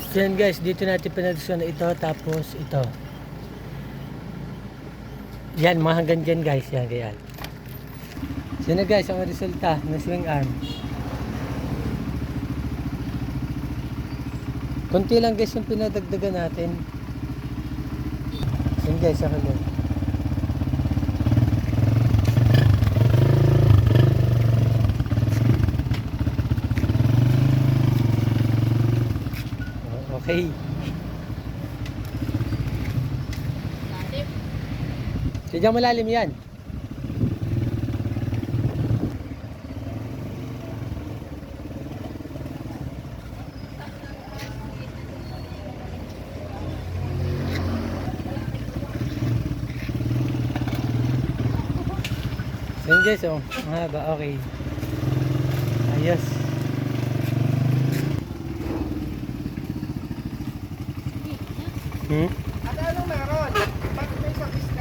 So yan guys, dito natin pinagsusun ito, tapos ito. Yan, mga hanggang dyan guys, yan, ganyan. So yun na guys, ang resulta ng swing arm. Kunti lang guys yung pinadagdagan natin. So yun guys, ako lang. Okay. Sadyang malalim yan. So yun guys, oh, ang haba, okay. Ayos. Ate, anong meron? Bakit may sakis ka?